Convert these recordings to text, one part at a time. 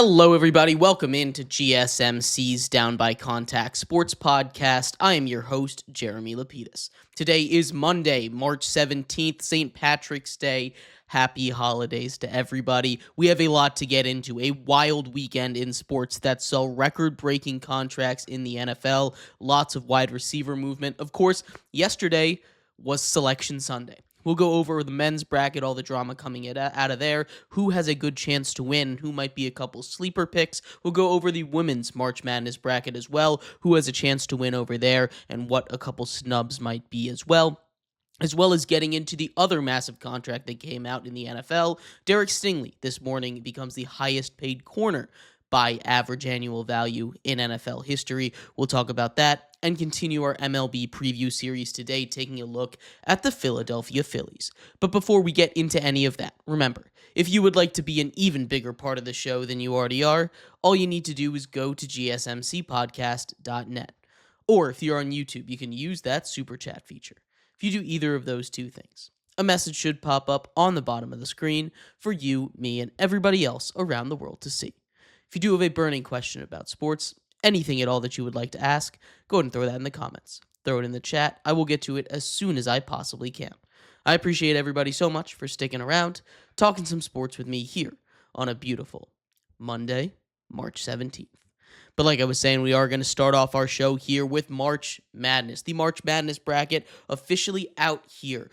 Hello, everybody. Welcome into GSMC's Down by Contact Sports Podcast. I am your host, Jeremy Lapidus. Today is Monday, March 17th, St. Patrick's Day. Happy holidays to everybody. We have a lot to get into. A wild weekend in sports that saw record-breaking contracts in the NFL, lots of wide receiver movement. Of course, yesterday was Selection Sunday. We'll go over the men's bracket, all the drama coming out of there, who has a good chance to win, who might be a couple sleeper picks. We'll go over the women's March Madness bracket as well, who has a chance to win over there, and what a couple snubs might be as well as getting into the other massive contract that came out in the NFL. Derek Stingley this morning becomes the highest paid corner by average annual value in NFL history. We'll talk about that and continue our MLB preview series today, taking a look at the Philadelphia Phillies. But before we get into any of that, remember, if you would like to be an even bigger part of the show than you already are, all you need to do is go to gsmcpodcast.net. Or if you're on YouTube, you can use that super chat feature. If you do either of those two things, a message should pop up on the bottom of the screen for you, me, and everybody else around the world to see. If you do have a burning question about sports, anything at all that you would like to ask, go ahead and throw that in the comments. Throw it in the chat. I will get to it as soon as I possibly can. I appreciate everybody so much for sticking around, talking some sports with me here on a beautiful Monday, March 17th. But like I was saying, we are going to start off our show here with March Madness. The March Madness bracket officially out here.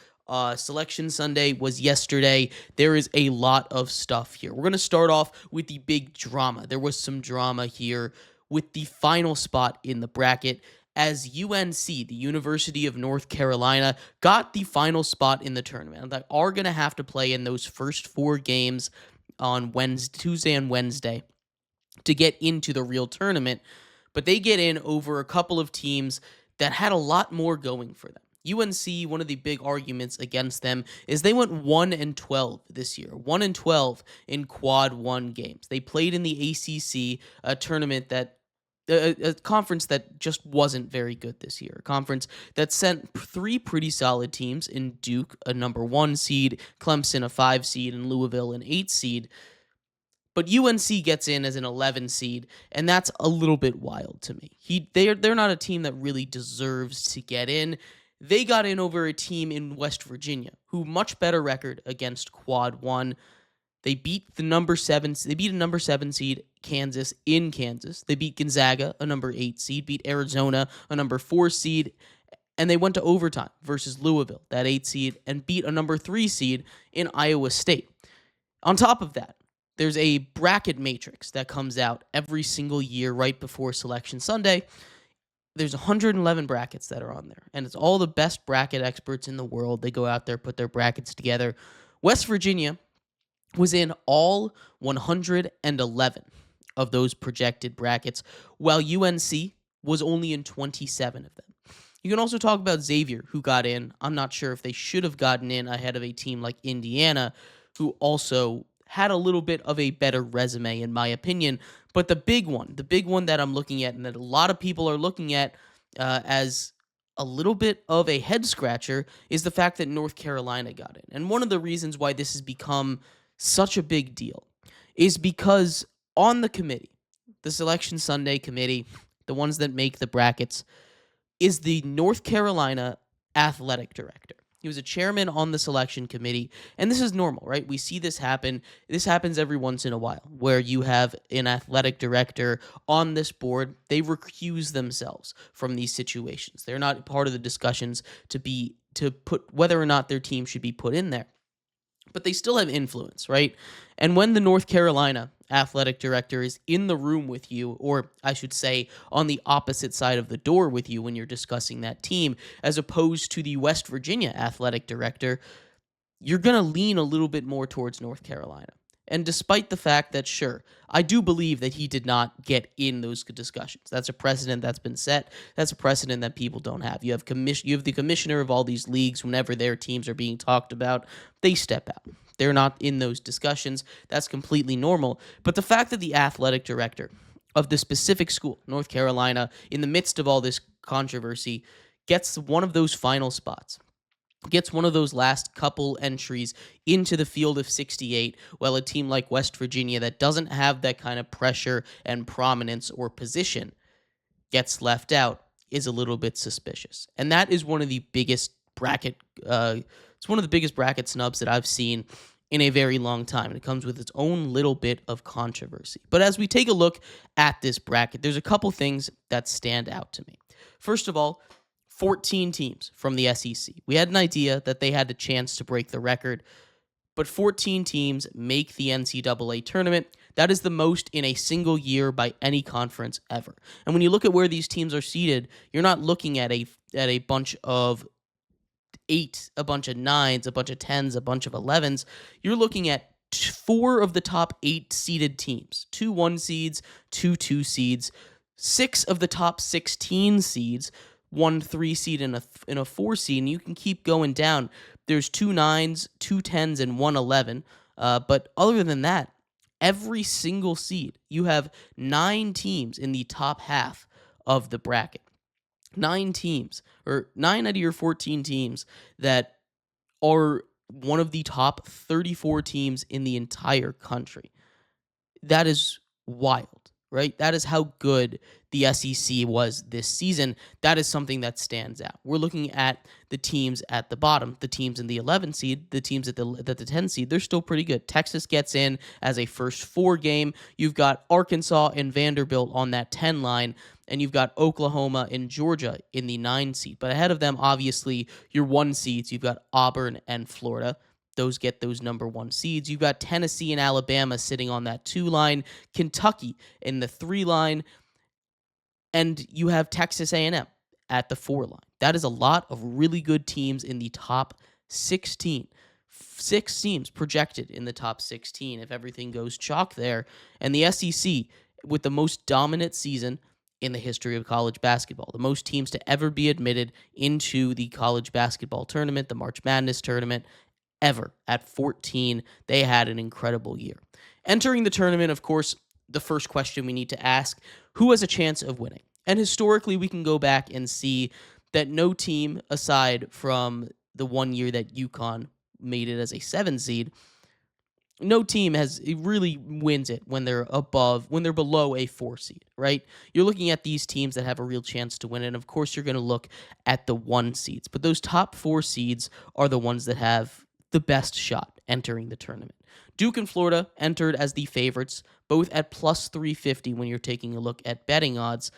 Selection Sunday was yesterday. There is a lot of stuff here. We're going to start off with the big drama. There was some drama here with the final spot in the bracket as UNC, the University of North Carolina, got the final spot in the tournament. They are going to have to play in those first four games on Tuesday and Wednesday to get into the real tournament, but they get in over a couple of teams that had a lot more going for them. UNC, one of the big arguments against them is they went 1-12 this year, 1-12 in quad one games. They played in the ACC, a tournament that a conference that just wasn't very good this year. A conference that sent three pretty solid teams in Duke, a number 1 seed, Clemson, a 5 seed, and Louisville, an 8 seed. But UNC gets in as an 11 seed, and that's a little bit wild to me. They're not a team that really deserves to get in. They got in over a team in West Virginia, who much better record against quad one. They beat a number 7 seed, Kansas, in Kansas. They beat Gonzaga, a number 8 seed, beat Arizona, a number 4 seed, and they went to overtime versus Louisville, that 8 seed, and beat a number 3 seed in Iowa State. On top of that, there's a bracket matrix that comes out every single year right before Selection Sunday. There's 111 brackets that are on there, and it's all the best bracket experts in the world. They go out there, put their brackets together. West Virginia was in all 111 of those projected brackets, while UNC was only in 27 of them. You can also talk about Xavier, who got in. I'm not sure if they should have gotten in ahead of a team like Indiana, who also had a little bit of a better resume, in my opinion. But the big one that I'm looking at and that a lot of people are looking at as a little bit of a head-scratcher is the fact that North Carolina got in. And one of the reasons why this has become such a big deal is because on the committee, the Selection Sunday committee, the ones that make the brackets, is the North Carolina athletic director. He was a chairman on the selection committee, and this is normal, right? We see this happen. This happens every once in a while, where you have an athletic director on this board. They recuse themselves from these situations. They're not part of the discussions to put whether or not their team should be put in there. But they still have influence, right? And when the North Carolina athletic director is in the room with you, or I should say on the opposite side of the door with you when you're discussing that team, as opposed to the West Virginia athletic director, you're going to lean a little bit more towards North Carolina. And despite the fact that, sure, I do believe that he did not get in those discussions. That's a precedent that's been set. That's a precedent that people don't have. You have the commissioner of all these leagues. Whenever their teams are being talked about, they step out. They're not in those discussions. That's completely normal. But the fact that the athletic director of the specific school, North Carolina, in the midst of all this controversy, gets one of those final spots, gets one of those last couple entries into the field of 68, while a team like West Virginia that doesn't have that kind of pressure and prominence or position gets left out is a little bit suspicious. And that is one of the biggest bracket it's one of the biggest bracket snubs that I've seen in a very long time. And it comes with its own little bit of controversy. But as we take a look at this bracket, there's a couple things that stand out to me. First of all, 14 teams from the SEC. We had an idea that they had the chance to break the record, but 14 teams make the NCAA tournament. That is the most in a single year by any conference ever. And when you look at where these teams are seated, you're not looking at a bunch of 8, a bunch of 9s, a bunch of 10s, a bunch of 11s. You're looking at 4 of the top 8 seeded teams, 2 1 seeds, 2 2 seeds, 6 of the top 16 seeds, 1 3 seed and a 4 seed, and you can keep going down. There's 2 9s, 2 10s, and 1 11. But other than that, every single seed, you have 9 teams in the top half of the bracket. 9 teams, or 9 out of your 14 teams that are one of the top 34 teams in the entire country. That is wild, right? That is how good the SEC was this season. That is something that stands out. We're looking at the teams at the bottom, the teams in the 11 seed, the teams at the 10 seed. They're still pretty good. Texas gets in as a first 4 game. You've got Arkansas and Vanderbilt on that 10 line, and you've got Oklahoma and Georgia in the 9 seed. But ahead of them, obviously, your 1 seeds, you've got Auburn and Florida. Those get those number 1 seeds. You've got Tennessee and Alabama sitting on that 2 line, Kentucky in the 3 line, and you have Texas A&M at the 4 line. That is a lot of really good teams in the top 16. 6 teams projected in the top 16 if everything goes chalk there. And the SEC with the most dominant season in the history of college basketball. The most teams to ever be admitted into the college basketball tournament, the March Madness tournament, ever. At 14, they had an incredible year. Entering the tournament, of course, the first question we need to ask, who has a chance of winning? And historically, we can go back and see that no team, aside from the one year that UConn made it as a 7 seed, no team really wins it when they're below a 4 seed, right? You're looking at these teams that have a real chance to win it, and of course, you're going to look at the 1 seeds. But those top 4 seeds are the ones that have the best shot entering the tournament. Duke and Florida entered as the favorites, both at plus 350 when you're taking a look at betting odds.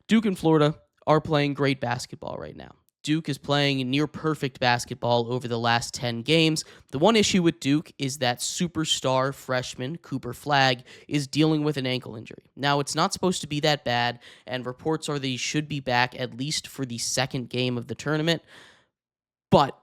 Duke and Florida are playing great basketball right now. Duke is playing near perfect basketball over the last 10 games. The one issue with Duke is that superstar freshman Cooper Flagg is dealing with an ankle injury. Now, it's not supposed to be that bad, and reports are that he should be back at least for the second game of the tournament, but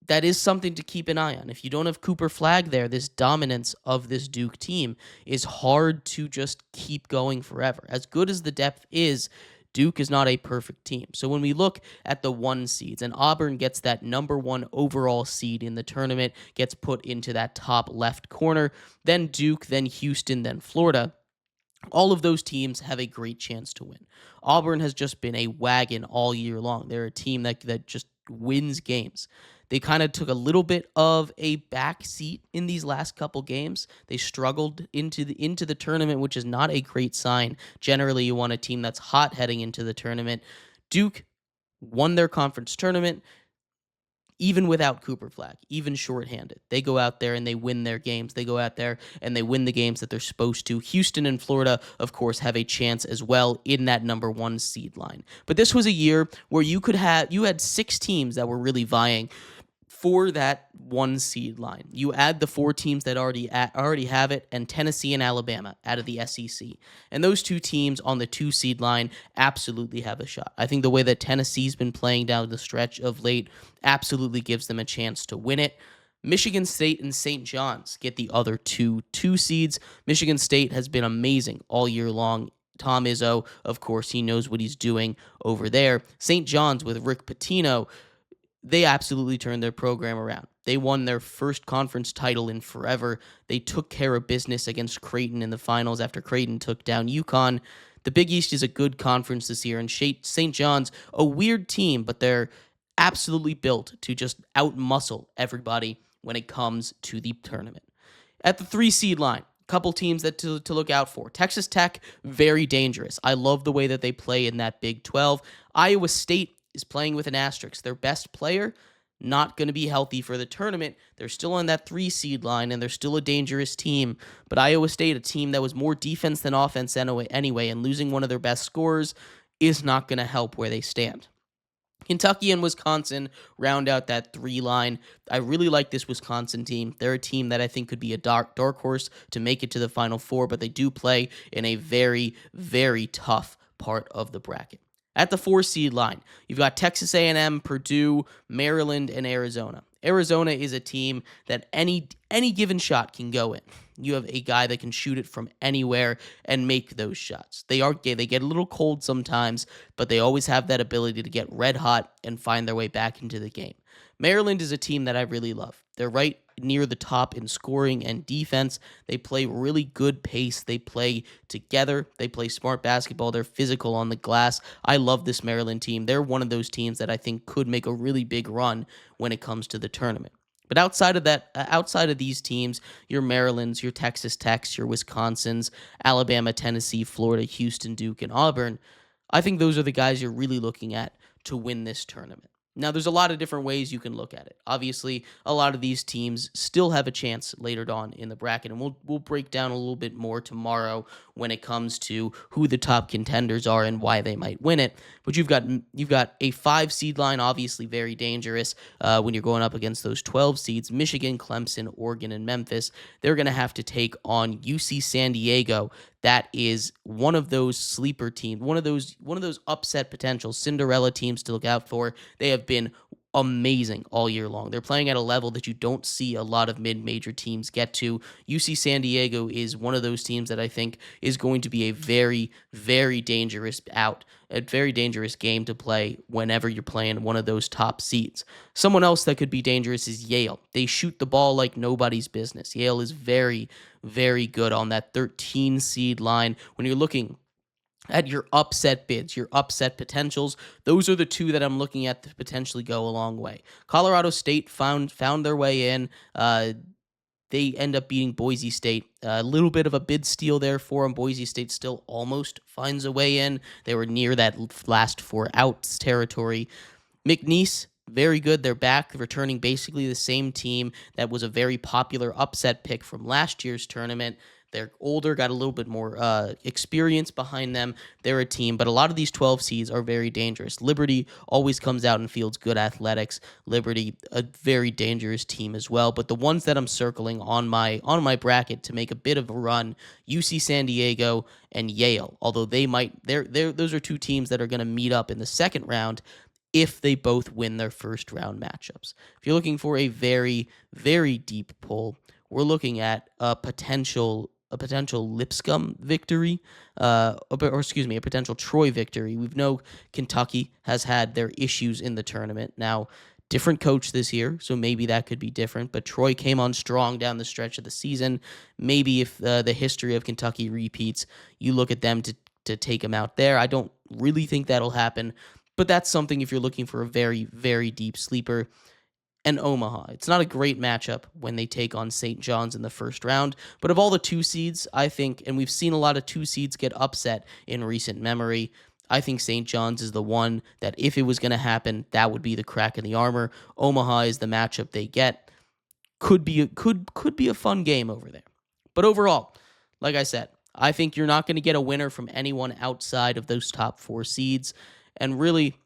that is something to keep an eye on. If you don't have Cooper Flagg there, this dominance of this Duke team is hard to just keep going forever. As good as the depth is, Duke is not a perfect team. So when we look at the 1 seeds, and Auburn gets that number 1 overall seed in the tournament, gets put into that top left corner, then Duke, then Houston, then Florida, all of those teams have a great chance to win. Auburn has just been a wagon all year long. They're a team that just wins games. They kind of took a little bit of a back seat in these last couple games. They struggled into the tournament, which is not a great sign. Generally, you want a team that's hot heading into the tournament. Duke won their conference tournament even without Cooper Flagg, even shorthanded. They go out there and they win their games. They go out there and they win the games that they're supposed to. Houston and Florida, of course, have a chance as well in that number 1 seed line. But this was a year where you had 6 teams that were really vying for that 1 seed line. You add the 4 teams that already have it, and Tennessee and Alabama out of the SEC. And those 2 teams on the 2 seed line absolutely have a shot. I think the way that Tennessee's been playing down the stretch of late absolutely gives them a chance to win it. Michigan State and St. John's get the other 2 seeds. Michigan State has been amazing all year long. Tom Izzo, of course, he knows what he's doing over there. St. John's with Rick Pitino, they absolutely turned their program around. They won their first conference title in forever. They took care of business against Creighton in the finals after Creighton took down UConn. The Big East is a good conference this year, and St. John's, a weird team, but they're absolutely built to just outmuscle everybody when it comes to the tournament. At the 3 seed line, couple teams that to look out for. Texas Tech, very dangerous. I love the way that they play in that Big 12. Iowa State is playing with an asterisk. Their best player, not going to be healthy for the tournament. They're still on that 3 seed line, and they're still a dangerous team. But Iowa State, a team that was more defense than offense anyway, and losing one of their best scorers is not going to help where they stand. Kentucky and Wisconsin round out that 3 line. I really like this Wisconsin team. They're a team that I think could be a dark horse to make it to the Final Four, but they do play in a very, very tough part of the bracket. At the 4 seed line, you've got Texas A&M, Purdue, Maryland, and Arizona. Arizona is a team that any given shot can go in. You have a guy that can shoot it from anywhere and make those shots. They get a little cold sometimes, but they always have that ability to get red hot and find their way back into the game. Maryland is a team that I really love. They're right near the top in scoring and defense. They play really good pace. They play together. They play smart basketball. They're physical on the glass. I love this Maryland team. They're one of those teams that I think could make a really big run when it comes to the tournament. But outside of these teams, your Marylands, your Texas Techs, your Wisconsins, Alabama, Tennessee, Florida, Houston, Duke, and Auburn, I think those are the guys you're really looking at to win this tournament. Now, there's a lot of different ways you can look at it. Obviously, a lot of these teams still have a chance later on in the bracket, and we'll break down a little bit more tomorrow when it comes to who the top contenders are and why they might win it. But you've got a 5 seed line, obviously very dangerous when you're going up against those 12 seeds. Michigan, Clemson, Oregon, and Memphis. They're going to have to take on UC San Diego. That is one of those sleeper teams, one of those upset potential Cinderella teams to look out for. They have been amazing all year long. They're playing at a level that you don't see a lot of mid-major teams get to. UC San Diego is one of those teams that I think is going to be a very, very dangerous game to play whenever you're playing one of those top seeds. Someone else that could be dangerous is Yale. They shoot the ball like nobody's business. Yale is very, very good on that 13-seed line. When you're looking at your upset bids, your upset potentials, those are the two that I'm looking at to potentially go a long way. Colorado State found their way in. They end up beating Boise State. A little bit of a bid steal there for them. Boise State still almost finds a way in. They were near that last 4 outs territory. McNeese, very good. They're back, returning basically the same team that was a very popular upset pick from last year's tournament. They're older, got a little bit more experience behind them. They're a team, but a lot of these 12 seeds are very dangerous. Liberty always comes out and fields good athletics. Liberty, a very dangerous team as well. But the ones that I'm circling on my bracket to make a bit of a run, UC San Diego and Yale. Although those are two teams that are going to meet up in the second round if they both win their first round matchups. If you're looking for a very, very deep pull, we're looking at a potential Lipscomb victory, a potential Troy victory. We know Kentucky has had their issues in the tournament. Now, different coach this year, so maybe that could be different, but Troy came on strong down the stretch of the season. Maybe if the history of Kentucky repeats, you look at them to take them out there. I don't really think that'll happen, but that's something if you're looking for a very, very deep sleeper. And Omaha. It's not a great matchup when they take on St. John's in the first round, but of all the 2 seeds, I think, and we've seen a lot of 2 seeds get upset in recent memory, I think St. John's is the one that if it was going to happen, that would be the crack in the armor. Omaha is the matchup they get. Could be a fun game over there. But overall, like I said, I think you're not going to get a winner from anyone outside of those top 4 seeds, and really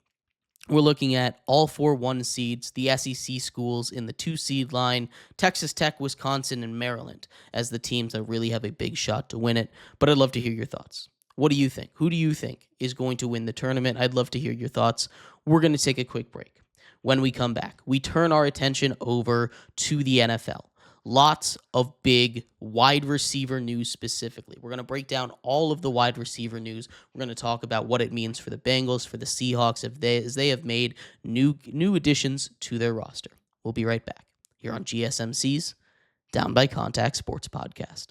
we're looking at all 4 1 seeds, the SEC schools in the 2 seed line, Texas Tech, Wisconsin, and Maryland as the teams that really have a big shot to win it. But I'd love to hear your thoughts. What do you think? Who do you think is going to win the tournament? I'd love to hear your thoughts. We're going to take a quick break. When we come back, we turn our attention over to the NFL. Lots of big wide receiver news specifically. We're going to break down all of the wide receiver news. We're going to talk about what it means for the Bengals, for the Seahawks, as they have made new additions to their roster. We'll be right back here on GSMC's Down by Contact Sports Podcast.